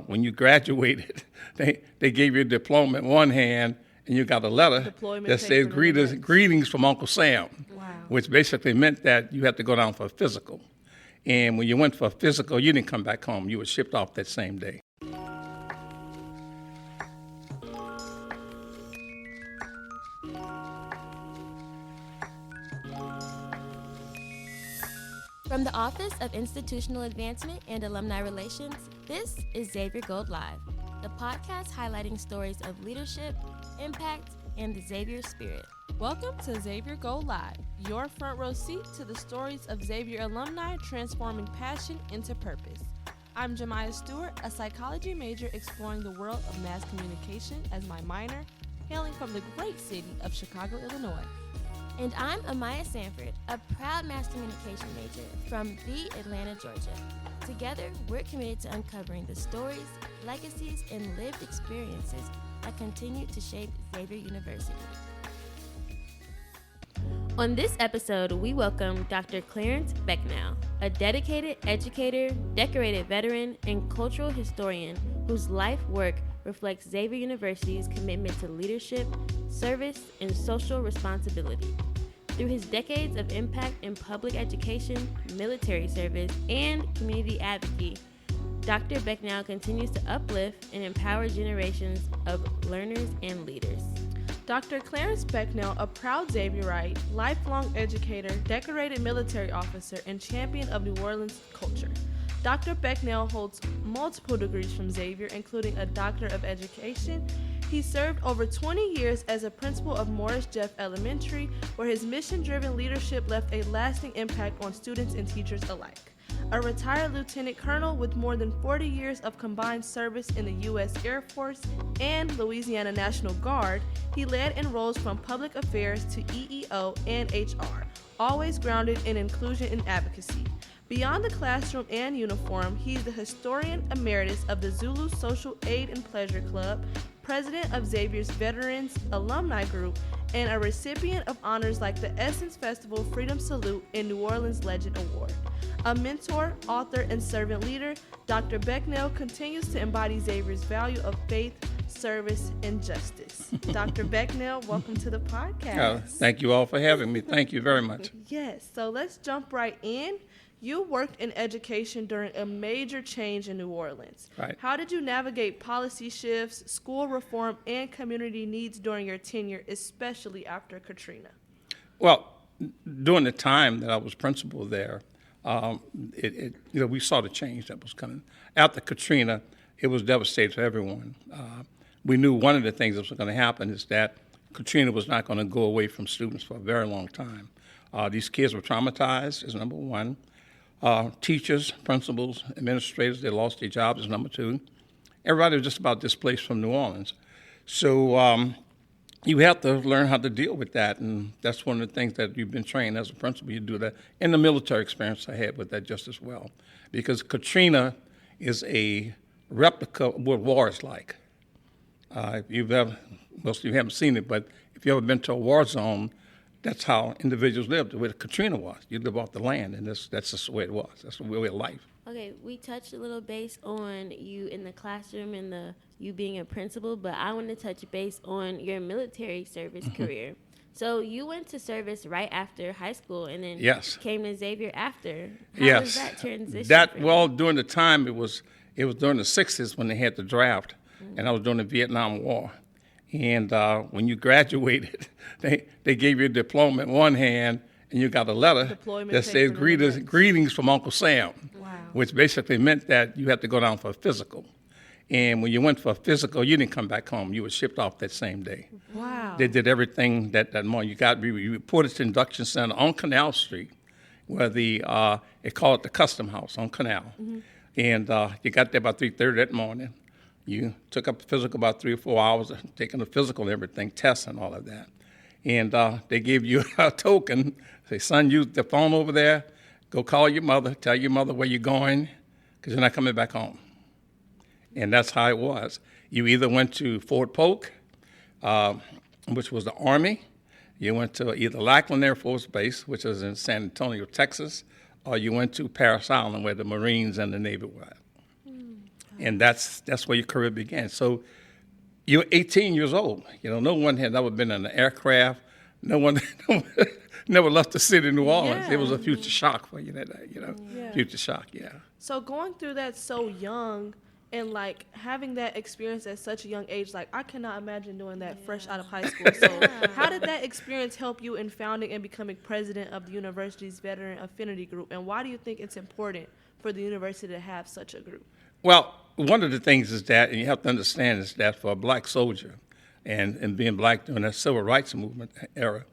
when you graduated, they gave you a diploma in one hand, and you got a letter that says greetings from Uncle Sam, which basically meant that you had to go down for a physical. And when you went for a physical, you didn't come back home. You were shipped off that same day. From the Office of Institutional Advancement and Alumni Relations, this is Xavier Gold Live, the podcast highlighting stories of leadership, impact, and the Xavier spirit. Welcome to Xavier Gold Live, your front row seat to the stories of Xavier alumni transforming passion into purpose. I'm Jamya Stewart, a psychology major exploring the world of mass communication as my minor, hailing from the great city of Chicago, Illinois. And I'm Amaya Sanford, a proud mass communication major from the Atlanta, Georgia. Together, we're committed to uncovering the stories, legacies, and lived experiences that continue to shape Xavier University. On this episode, we welcome Dr. Clarence Becknell, a dedicated educator, decorated veteran, and cultural historian whose life work reflects Xavier University's commitment to leadership, service, and social responsibility. Through his decades of impact in public education, military service, and community advocacy, Dr. Becknell continues to uplift and empower generations of learners and leaders. Dr. Clarence Becknell, a proud Xavierite, lifelong educator, decorated military officer, and champion of New Orleans culture. Dr. Becknell holds multiple degrees from Xavier, including a Doctor of Education. He served over 20 years as a principal of Morris Jeff Elementary, where his mission-driven leadership left a lasting impact on students and teachers alike. A retired lieutenant colonel with more than 40 years of combined service in the U.S. Air Force and Louisiana National Guard, he led in roles from public affairs to EEO and HR, always grounded in inclusion and advocacy. Beyond the classroom and uniform, he's the Historian Emeritus of the Zulu Social Aid and Pleasure Club, president of Xavier's Veterans Alumni Group, and a recipient of honors like the Essence Festival Freedom Salute and New Orleans Legend Award. A mentor, author, and servant leader, Dr. Becknell continues to embody Xavier's value of faith, service, and justice. Dr. Becknell, welcome to the podcast. Thank you all for having me. Thank you very much. Yes, so let's jump right in. You worked in education during a major change in New Orleans. Right. How did you navigate policy shifts, school reform, and community needs during your tenure, especially after Katrina? Well, during the time that I was principal there, we saw the change that was coming. After Katrina, it was devastating for everyone. We knew one of the things that was going to happen is that Katrina was not going to go away from students for a very long time. These kids were traumatized, is number one. Teachers, principals, administrators, they lost their jobs is number two. Everybody was just about displaced from New Orleans. So you have to learn how to deal with that, and that's one of the things that you've been trained as a principal. You do that. And the military experience I had with that just as well. Because Katrina is a replica of what war is like. If you've ever, most of you haven't seen it, but if you've ever been to a war zone, that's how individuals lived, the way Katrina was. You live off the land, and that's just the way it was. That's the way of life. Okay, we touched a little base on you in the classroom and you being a principal, but I want to touch base on your military service career. So you went to service right after high school and then came to Xavier after. How was that transition? During the time, it was during the 60s when they had the draft, and I was during the Vietnam War. And when you graduated, they gave you a diploma in one hand, and you got a letter that says greetings from Uncle Sam, which basically meant that you had to go down for a physical. And when you went for a physical, you didn't come back home. You were shipped off that same day. Wow. They did everything that morning. You reported to Induction Center on Canal Street, where they call it the Custom House on Canal. Mm-hmm. And you got there about 3:30 that morning. You took up the physical about 3 or 4 hours, taking the physical and everything, tests and all of that. And they gave you a token. Say, son, use the phone over there. Go call your mother. Tell your mother where you're going, because you're not coming back home. And that's how it was. You either went to Fort Polk, which was the Army. You went to either Lackland Air Force Base, which is in San Antonio, Texas, or you went to Parris Island, where the Marines and the Navy were at. And that's where your career began. So you're 18 years old. No one had ever been in an aircraft. No one never left the city of New Orleans. Yeah. It was a future shock for you, Yeah. future shock, yeah. So going through that so young and like having that experience at such a young age, like I cannot imagine doing that fresh out of high school. So how did that experience help you in founding and becoming president of the university's Veteran Affinity Group? And why do you think it's important for the university to have such a group? Well, one of the things is that, and you have to understand, is that for a black soldier and being black during that civil rights movement era,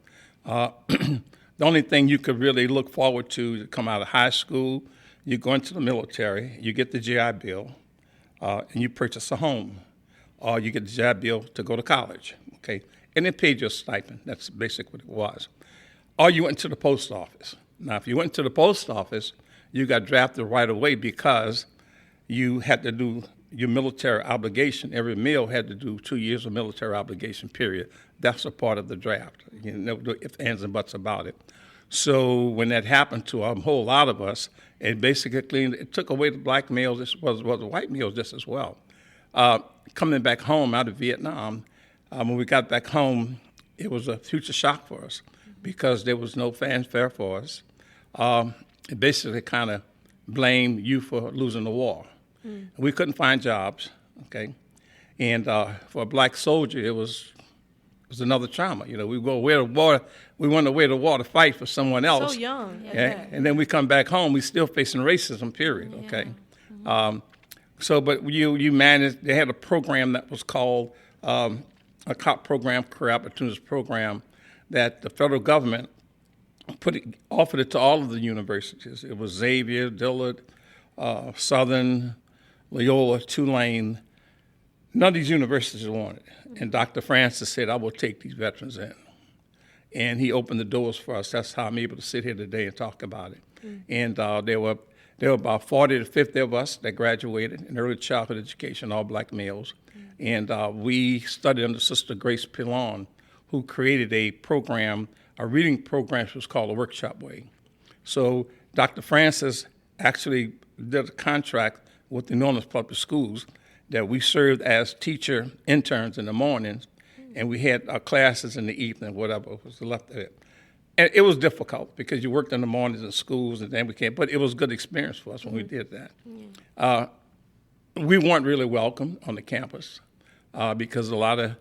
the only thing you could really look forward to come out of high school, you go into the military, you get the GI Bill, and you purchase a home, or you get the GI Bill to go to college, okay? And they paid you a stipend. That's basically what it was. Or you went to the post office. Now, if you went to the post office, you got drafted right away because you had to do your military obligation. Every male had to do 2 years of military obligation, period. That's a part of the draft. You never do ifs, ands, and buts about it. So when that happened to a whole lot of us, it basically it took away the black males as well as the white males just as well. Coming back home out of Vietnam, when we got back home, it was a future shock for us because there was no fanfare for us. It basically kind of blamed you for losing the war. We couldn't find jobs, okay? And for a black soldier, it was another trauma. We go away to war. We went away to war to fight for someone else. So young. Yeah. And then we come back home, we still facing racism, period, okay? But you managed, they had a program that was called a COP program, Career Opportunities Program, that the federal government offered it to all of the universities. It was Xavier, Dillard, Southern, Loyola, Tulane. None of these universities wanted it. And Dr. Francis said, I will take these veterans in. And he opened the doors for us. That's how I'm able to sit here today and talk about it. And there were about 40 to 50 of us that graduated in early childhood education, all black males. And we studied under Sister Grace Pilon, who created a program, a reading program, which was called the Workshop Way. So Dr. Francis actually did a contract with the New Orleans Public Schools that we served as teacher interns in the mornings, and we had our classes in the evening, whatever was left of it. And it was difficult because you worked in the mornings in schools, and then we came, but it was a good experience for us when we did that. We weren't really welcome on the campus because a lot of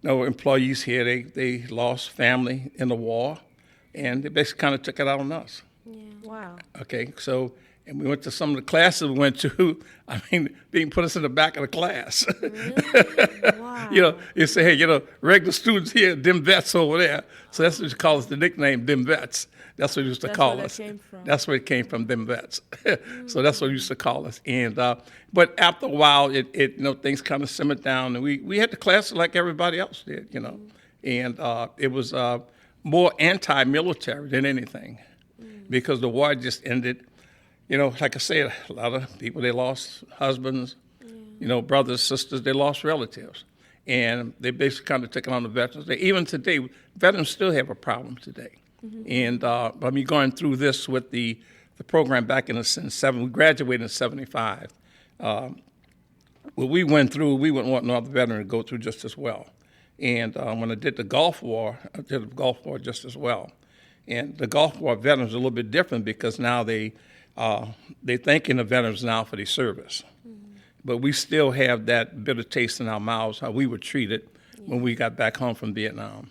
employees here, they lost family in the war, and they basically kind of took it out on us. Yeah. Wow. Okay, so, and we went to some of the classes we went to, being put us in the back of the class. Really? Wow. You say, hey, regular students here, them vets over there. So that's what you call us, the nickname, them vets. That's what you used to call us. Came from. That's where it came from, them vets. So that's what we used to call us. And but after a while, things kind of simmered down, and we had the classes like everybody else did, And it was more anti-military than anything, because the war just ended. Like I said, a lot of people, they lost husbands, brothers, sisters, they lost relatives. And they basically kind of took it on the veterans. Even today, veterans still have a problem today. And going through this with the program back in we graduated in 75. What we went through, we wouldn't want no other veteran to go through just as well. And when I did the Gulf War, I did the Gulf War just as well. And the Gulf War veterans are a little bit different because now they're thanking the veterans now for their service. But we still have that bitter taste in our mouths, how we were treated when we got back home from Vietnam.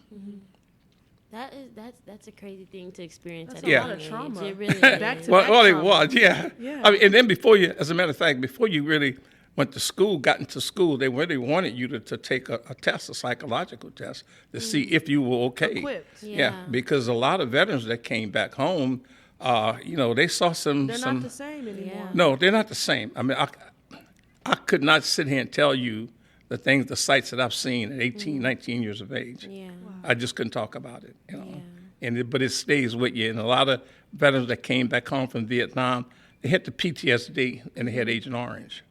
That's a crazy thing to experience. That's at a a lot young of trauma. age. It really Back is. to Well, it trauma. was, yeah. Yeah. And then as a matter of fact, before you really went to school, got into school, they really wanted you to take a test, a psychological test, to see if you were okay. Equipped. Yeah. Because a lot of veterans that came back home, they saw some. They're not the same anymore. Yeah. No, they're not the same. I could not sit here and tell you the sights that I've seen at 18, 19 years of age. Yeah. I just couldn't talk about it, Yeah. But it stays with you. And a lot of veterans that came back home from Vietnam, they had the PTSD and they had Agent Orange.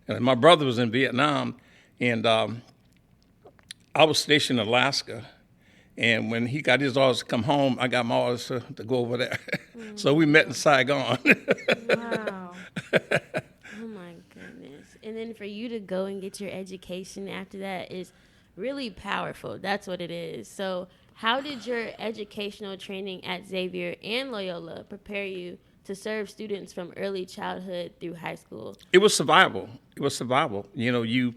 And my brother was in Vietnam, and I was stationed in Alaska. And when he got his orders to come home, I got my orders to go over there. So we met in Saigon. Wow. Oh my goodness. And then for you to go and get your education after that is really powerful. That's what it is. So how did your educational training at Xavier and Loyola prepare you to serve students from early childhood through high school? It was survival. It was survival. You know, you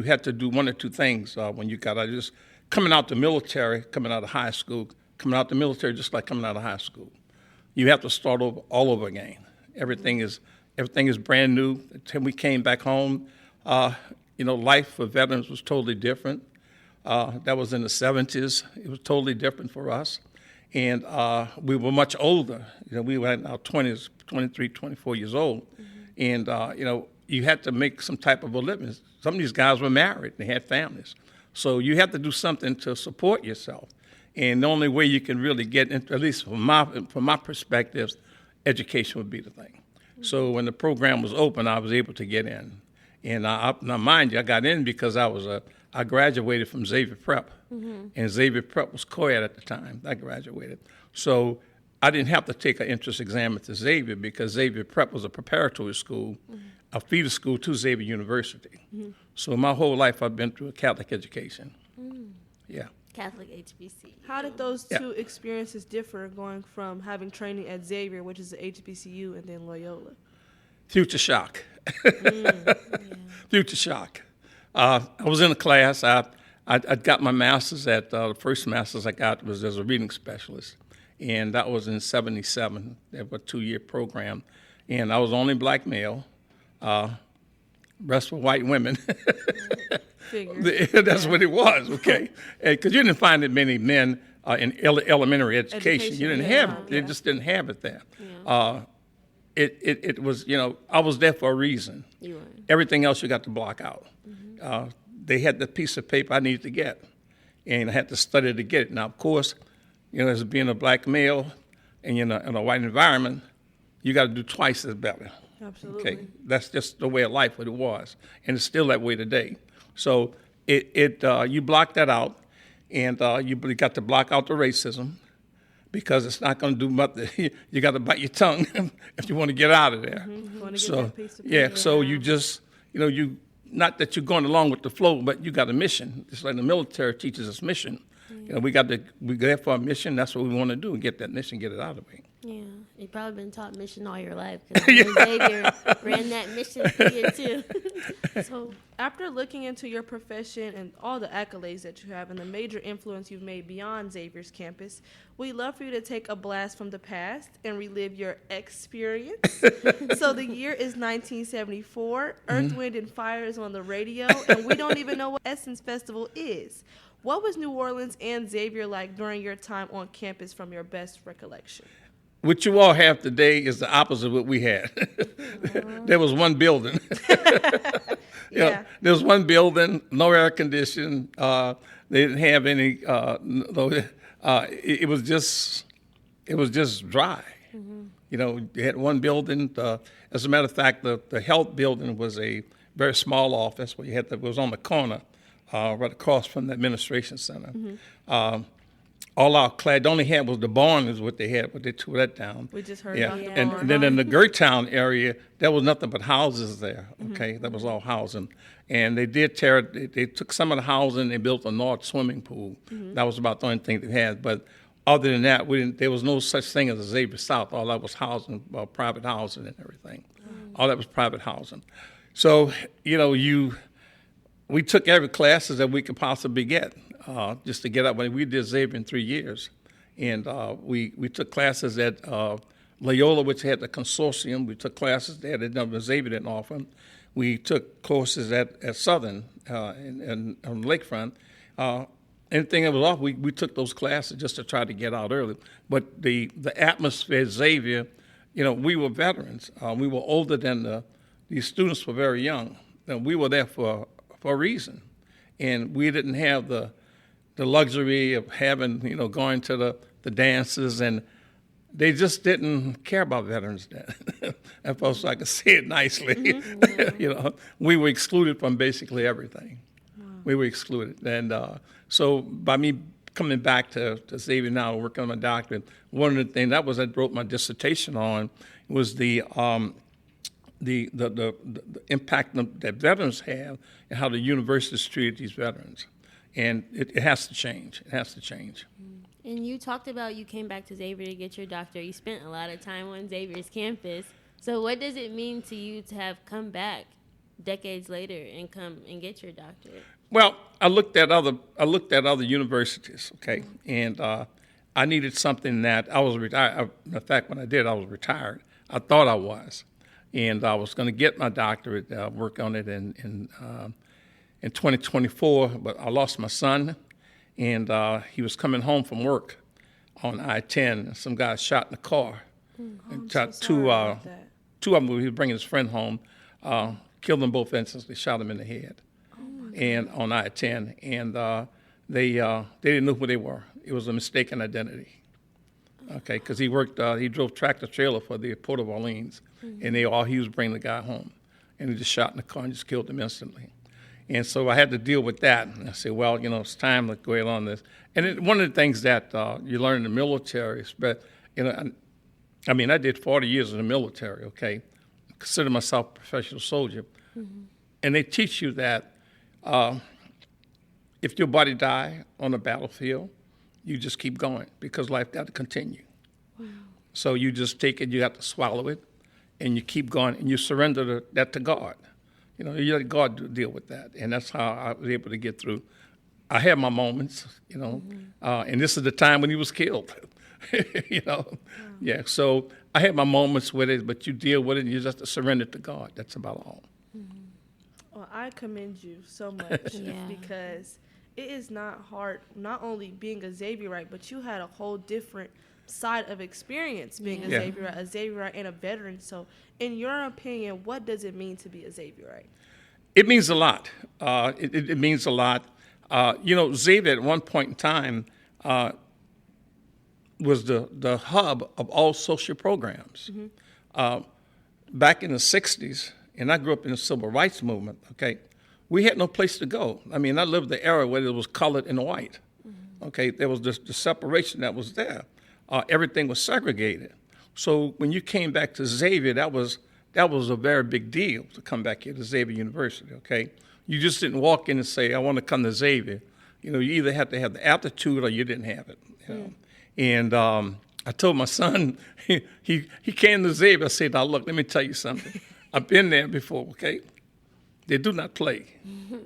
had to do one or two things when you got out. Just coming out the military, coming out of high school, coming out the military just like coming out of high school. You have to start over all over again. Everything is brand new. Until we came back home, life for veterans was totally different. That was in the 70s. It was totally different for us. And we were much older. You know, we were in our 20s, 23, 24 years old. And, you had to make some type of a living. Some of these guys were married. They had families. So you have to do something to support yourself. And the only way you can really get into, at least from my perspective, education would be the thing. So when the program was open, I was able to get in. And now, mind you, I got in because I graduated from Xavier Prep. And Xavier Prep was co-ed at the time. I graduated. So I didn't have to take an entrance exam at Xavier because Xavier Prep was a preparatory school, a feeder school to Xavier University. So my whole life I've been through a Catholic education. Yeah. Catholic HBC. How did those two experiences differ going from having training at Xavier, which is the HBCU, and then Loyola? Future shock. Future shock. I was in a class. I got my master's at the first master's I got was as a reading specialist, and that was in '77. That was a 2-year program, and I was the only black male. Rest were white women. That's what it was, okay? Because you didn't find that many men in elementary education. You didn't have it. They just didn't have it there. It was, I was there for a reason. You were. Everything else you got to block out. They had the piece of paper I needed to get, and I had to study to get it. Now, of course, as being a black male and in a white environment, you got to do twice as better. Absolutely. Okay, that's just the way of life what it was, and it's still that way today. So you block that out, and you got to block out the racism because it's not going to do much. You got to bite your tongue if you want to get out of there. You want to So get that piece of paper. so you just you not that you're going along with the flow, but you got a mission. Just like the military teaches us mission. We're there for a mission. That's what we want to do, get that mission, get it out of me. Yeah, you've probably been taught mission all your life because Xavier ran that mission for you too. So after looking into your profession and all the accolades that you have and the major influence you've made beyond Xavier's campus, we'd love for you to take a blast from the past and relive your experience. So the year is 1974. Earth, Wind, and Fire is on the radio, and we don't even know what Essence Festival is. What was New Orleans and Xavier like during your time on campus from your best recollection? What you all have today is the opposite of what we had. There was one building. There was one building, no air conditioning. They didn't have any. It was just dry. You had one building. As a matter of fact, the health building was a very small office where it was on the corner, right across from the administration center. All our class, the only had was the barn is what they had, but they tore that down. We just heard about the and barn. then in the Gertown area, there was nothing but houses there, okay? That was all housing. And they did they took some of the housing, they built a north swimming pool. That was about the only thing they had. But other than that, there was no such thing as a Xavier South. All that was housing, private housing and everything. All that was private housing. So, we took every classes that we could possibly get just to get up. We did Xavier in 3 years. And we took classes at Loyola, which had the consortium. We took classes there that Xavier didn't offer. We took courses at Southern on the lakefront. Anything that was off, we took those classes just to try to get out early. But the atmosphere at Xavier, we were veterans. We were older than these students were very young. And we were there for a reason. And we didn't have the luxury of having, going to the dances, and they just didn't care about veterans then. If I could say it nicely, we were excluded from basically everything. Wow. We were excluded. And so by me coming back to Xavier now, working on my doctorate, one of the things I wrote my dissertation on was the the impact that veterans have and how the universities treat these veterans. And it has to change. It has to change. And you talked about you came back to Xavier to get your doctorate. You spent a lot of time on Xavier's campus. So what does it mean to you to have come back decades later and come and get your doctorate? Well, I looked at other universities, okay, and I needed something that I was retired. In fact, when I did, I was retired. I thought I was, and I was going to get my doctorate, work on it in 2024. But I lost my son, and he was coming home from work on I-10, and some guy shot in the car. And shot two of them. He was bringing his friend home, killed them both instantly, shot him in the head, and on I-10, and they didn't know who they were. It was a mistaken identity. Okay, because he drove tractor trailer for the Port of Orleans, and he was bringing the guy home, and he just shot in the car and just killed him instantly. And so I had to deal with that. And I said, well, it's time to go ahead on this. And one of the things that you learn in the military is, I did 40 years in the military, okay? Consider myself a professional soldier. And they teach you that if your body die on the battlefield, you just keep going because life got to continue. Wow. So you just take it, you have to swallow it, and you keep going, and you surrender that to God. You let God deal with that. And that's how I was able to get through. I had my moments, and this is the time when he was killed. Yeah, so I had my moments with it, but you deal with it and you just have to surrender to God. That's about all. Well, I commend you so much because it is not hard, not only being a Xavierite, but you had a whole different side of experience being a Xavierite and a veteran. So in your opinion, what does it mean to be a Xavierite? It means a lot. It means a lot. Xavier at one point in time was the hub of all social programs. Back in the 60s, and I grew up in the civil rights movement, okay, we had no place to go. I lived the era where it was colored and white. Okay, there was the separation that was there. Everything was segregated. So when you came back to Xavier, that was a very big deal to come back here to Xavier University, okay? You just didn't walk in and say, I want to come to Xavier. You either had to have the aptitude or you didn't have it. And I told my son, he came to Xavier. I said, now look, let me tell you something. I've been there before, okay? They do not play.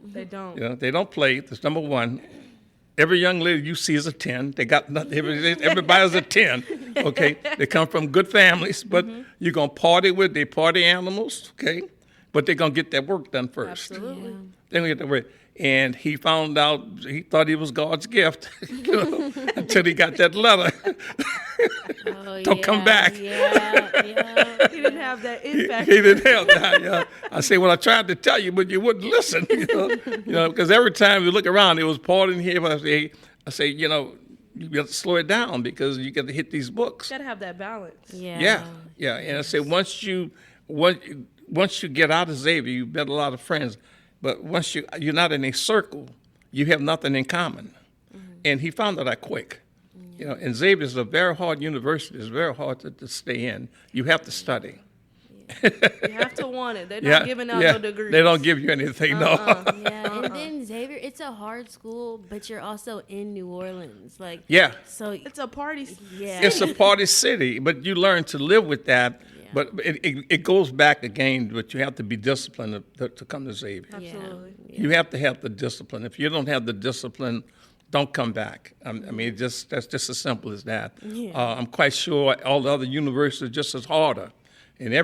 They don't. They don't play. That's number one. Every young lady you see is a 10. They got nothing. Everybody's a 10, okay? They come from good families, but you're going to party with their party animals, okay? But they're going to get their work done first. Absolutely. They're going to get their work. And he found out, he thought he was God's gift, until he got that letter. Don't come back. He didn't have that impact. He didn't have that, yeah. I said, well, I tried to tell you, but you wouldn't listen, because every time you look around, it was partying here. But I say, you have to slow it down because you got to hit these books. You got to have that balance. Yeah. And I say, once you get out of Xavier, you met a lot of friends. But once you're not in a circle, you have nothing in common. And he found that out quick. And Xavier is a very hard university. It's very hard to stay in. You have to study. You have to want it. They're not giving out no degrees. They don't give you anything, no. And then Xavier, it's a hard school, but you're also in New Orleans. So it's a party. It's a party city, but you learn to live with that. But it goes back again, but you have to be disciplined to come to Xavier. Absolutely. You have to have the discipline. If you don't have the discipline, don't come back. That's just as simple as that. I'm quite sure all the other universities are just as harder. And I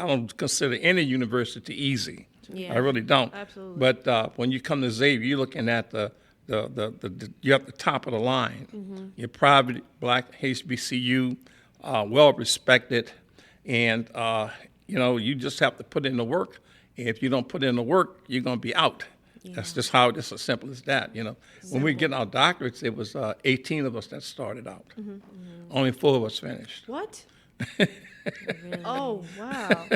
don't consider any university easy. I really don't. Absolutely. But when you come to Xavier, you're looking at you're at the top of the line. You're private, black, HBCU, well respected. And, you just have to put in the work. And if you don't put in the work, you're going to be out. That's just as simple as that, When we get our doctorates, it was 18 of us that started out. Only 4 of us finished. What? Oh, wow.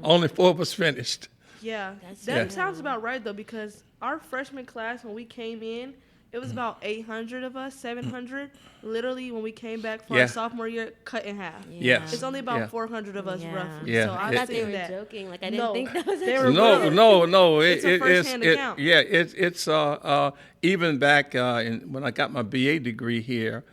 Only 4 of us finished. Yeah. That sounds about right, though, because our freshman class, when we came in, it was about 800 of us, 700. Literally, when we came back for Yeah. our sophomore year, cut in half. Yes. It's only about Yeah. 400 of us, Yeah. roughly. Yeah. So I I've thought they seen were that. joking. Like, I didn't No, think that was they actually were real. No. It's a first-hand account. Yeah, it's even back when I got my BA degree here,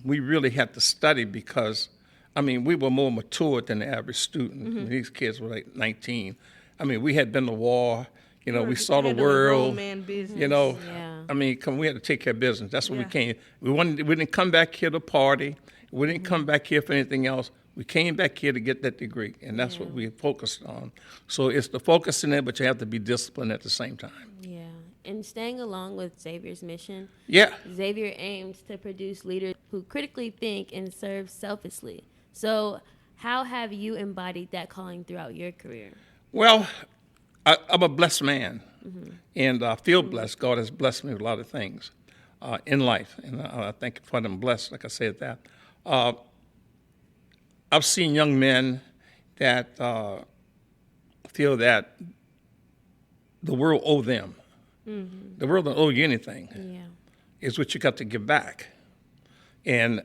we really had to study because, I mean, we were more matured than the average student. Mm-hmm. These kids were like 19. I mean, we had been to war. You know, we We're saw the handling world. grown man business. You know, Yeah. I mean, we had to take care of business. That's what we Yeah. came. We didn't come back here to party. We didn't come back here for anything else. We came back here to get that degree, and that's what we focused on. So it's the focus in it, but you have to be disciplined at the same time. Yeah. And staying along with Xavier's mission, Yeah. Xavier aims to produce leaders who critically think and serve selflessly. So, how have you embodied that calling throughout your career? Well, I'm a blessed man, and I feel blessed. God has blessed me with a lot of things in life, and I thank you for them blessed, like I said that. I've seen young men that feel that the world owe them. The world don't owe you anything. Yeah. It's what you got to give back. And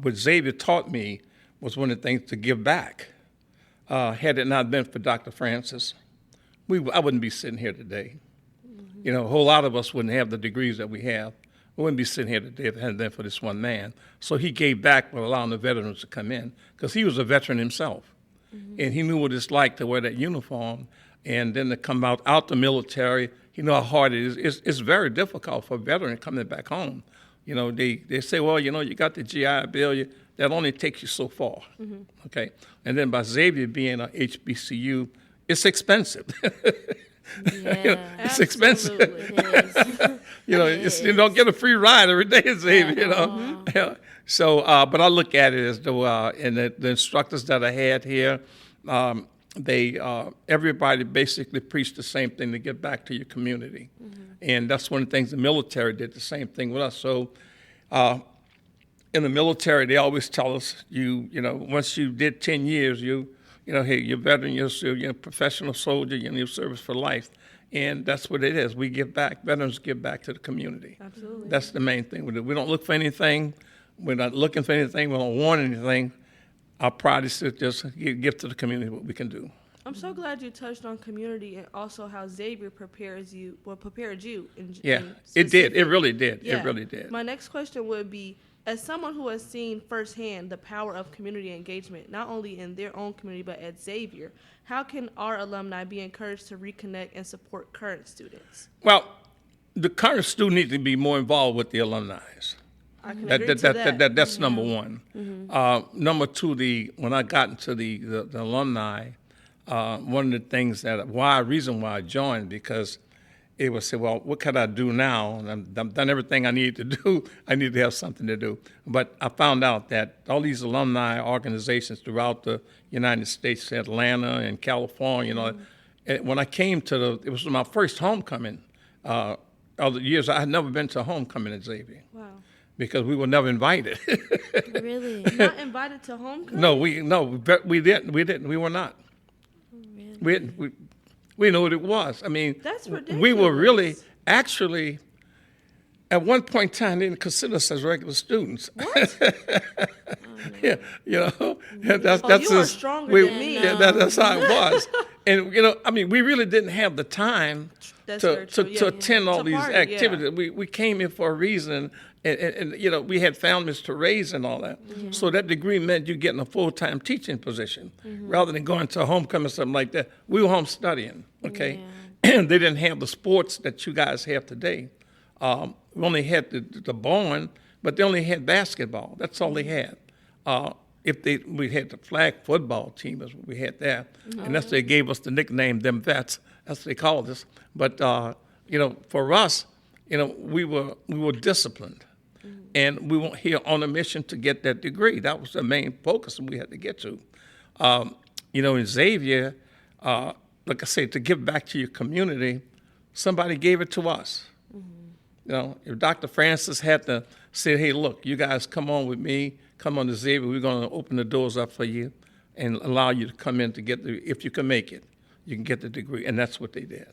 what Xavier taught me was one of the things to give back. Had it not been for Dr. Francis, I wouldn't be sitting here today. You know, a whole lot of us wouldn't have the degrees that we have. We wouldn't be sitting here today if it hadn't been for this one man. So he gave back by allowing the veterans to come in because he was a veteran himself. And he knew what it's like to wear that uniform and then to come out the military. You know how hard it is. It's very difficult for a veteran coming back home. You know, they say, well, you know, you got the GI Bill. That only takes you so far. Okay? And then by Xavier being a HBCU, it's expensive. Yeah. You know, it's expensive. It is. You know, you don't get a free ride every day, Xavier. You know, yeah. So, but I look at it as though, and the instructors that I had here, everybody basically preached the same thing to get back to your community, and that's one of the things the military did the same thing with us. So, in the military, they always tell us, you know, once you did 10 years, you know, hey, you're a veteran, you're a professional soldier, you're in your service for life. And that's what it is. We give back. Veterans give back to the community. Absolutely. That's the main thing. We don't look for anything. We're not looking for anything. We don't want anything. Our pride is to just give to the community what we can do. I'm so glad you touched on community and also how Xavier prepared you. Yeah, in it did. It specific. really did. Yeah. It really did. My next question would be, as someone who has seen firsthand the power of community engagement, not only in their own community but at Xavier, how can our alumni be encouraged to reconnect and support current students? Well, the current student needs to be more involved with the alumni. I can agree to that. That's number one. Number two, when I got into the alumni, one of the things reason why I joined, because it was say, well, what can I do now? And I've done everything I need to do. I need to have something to do. But I found out that all these alumni organizations throughout the United States, Atlanta and California, you know, and when I came it was my first homecoming. Other years, I had never been to a homecoming at Xavier. Wow. Because we were never invited. Really? Not invited to homecoming? No, we didn't. We were not. Really? We knew what it was. I mean, That's ridiculous. we were really, actually, at one point in time, they didn't consider us as regular students. What? Yeah, you know, that's you are just, stronger than me. Yeah, that's how it was. And you know, I mean, we really didn't have the time That's to very true. to Yeah. attend all To these party, yeah. activities. We came here for a reason, and you know, we had families to raise and all that. So that degree meant you getting a full-time teaching position rather than going to a homecoming or something like that. We were home studying, okay? And they didn't have the sports that you guys have today. We only had the bowling, but they only had basketball. That's all they had. We had the flag football team, is what we had there, and that's they gave us the nickname "them vets." That's what they called us. But you know, for us, you know, we were disciplined, and we were here on a mission to get that degree. That was the main focus we had to get to. You know, in Xavier, like I say, to give back to your community, somebody gave it to us. You know, if Dr. Francis had to say, hey, look, you guys come on with me, come on to Xavier, we're going to open the doors up for you and allow you to come in to get if you can make it, you can get the degree. And that's what they did.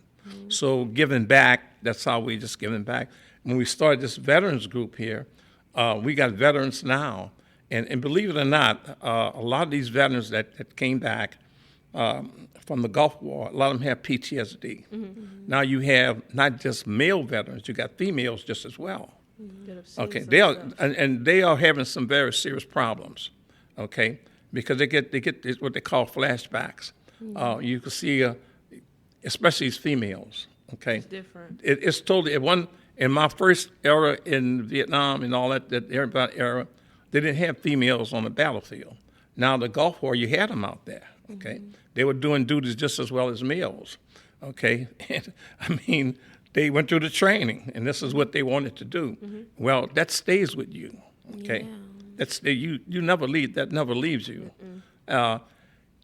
So giving back, that's how we just giving back. when we started this veterans group here, we got veterans now. And believe it or not, a lot of these veterans that came back from the Gulf War, a lot of them have PTSD. Now you have not just male veterans, you got females just as well. Okay, they are having some very serious problems. Okay, because they get what they call flashbacks. You can see, especially as females. Okay, It's different. It's totally in my first era in Vietnam and all that era, they didn't have females on the battlefield. Now the Gulf War, you had them out there. Okay, they were doing duties just as well as males. Okay, and, I mean, they went through the training, and this is what they wanted to do. Well, that stays with you. Okay, you never leave. That never leaves you. And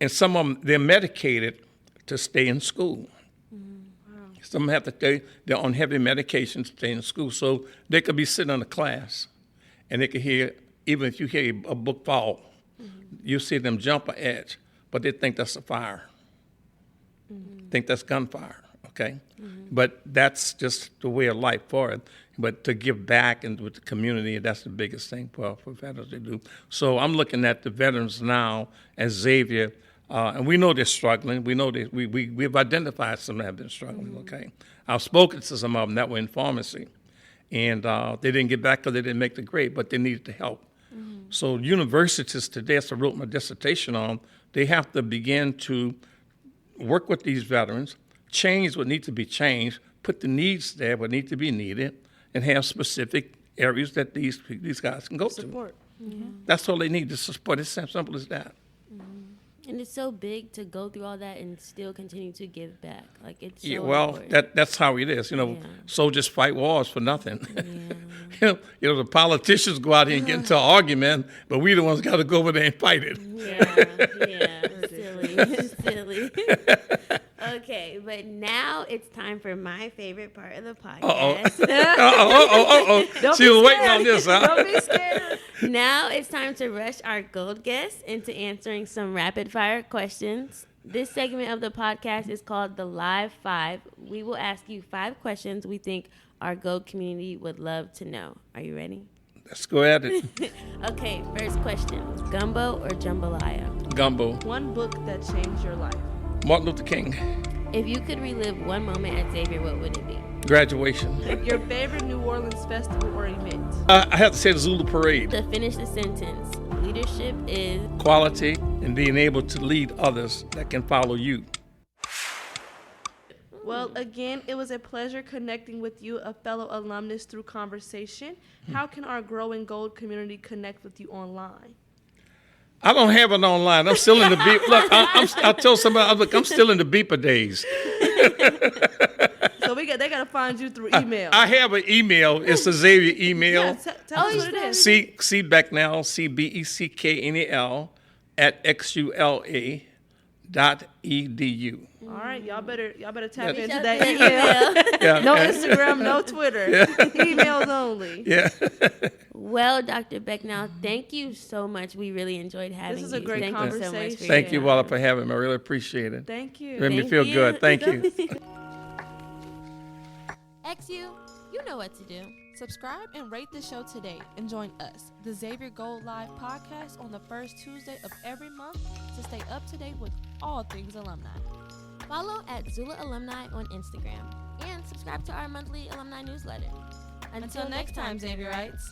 some of them, they're medicated to stay in school. Some have to stay. They're on heavy medication to stay in school, so they could be sitting in a class, and they could hear. Even if you hear a book fall, you see them jump an edge, but they think that's a fire. Think that's gunfire, okay? But that's just the way of life for it. But to give back and with the community, that's the biggest thing for veterans to do. So I'm looking at the veterans now as Xavier, and we know they're struggling. We know that we've identified some that have been struggling, okay? I've spoken to some of them that were in pharmacy, and they didn't get back because they didn't make the grade, but they needed the help. So universities today, as I wrote my dissertation on, they have to begin to work with these veterans, change what needs to be changed, put the needs there what need to be needed, and have specific areas that these guys can go Support. to. That's all they need, to support. It's as simple as that. And it's so big to go through all that and still continue to give back. Like, it's so Well, important. that's how it is. Soldiers fight wars for nothing. The politicians go out here and get into an argument, but we the ones got to go over there and fight it. Silly. Okay, but now it's time for my favorite part of the podcast. She was waiting on this, huh? Don't be scared. Now it's time to rush our gold guests into answering some rapid fire questions. This segment of the podcast is called the Live 5. We will ask you 5 questions we think our gold community would love to know. Are you ready? Let's go at it. Okay, first question. Gumbo or jambalaya? Gumbo. One book that changed your life. Martin Luther King. If you could relive one moment at Xavier, what would it be? Graduation. Your favorite New Orleans festival or event. I have to say the Zulu Parade. To finish the sentence, leadership is Quality and being able to lead others that can follow you. Well, again, it was a pleasure connecting with you, a fellow alumnus, through conversation. How can our growing gold community connect with you online? I don't have it online. I'm still in the beep. Look, I tell somebody, look, I'm still in the beeper days. So they got to find you through email. I have an email. It's a Xavier email. Yeah, tell us what it is. C Becknell, CBECKNEL at XULA.edu. All right, y'all better tap Yeah. into that email. Yeah, No Instagram, no Twitter. Emails only. Yeah. Well, Dr. Becknell, thank you so much. We really enjoyed having you. This is a great Thank you so much conversation. for Thank you, your Walla, time. for having me. I really appreciate it. Thank you. It made me Thank feel you. good. Thank you. XU, you know what to do. Subscribe and rate the show today and join us, the Xavier Gold Live podcast, on the first Tuesday of every month to stay up to date with all things alumni. Follow at Zulu Alumni on Instagram and subscribe to our monthly alumni newsletter. Until next time, Xavierites.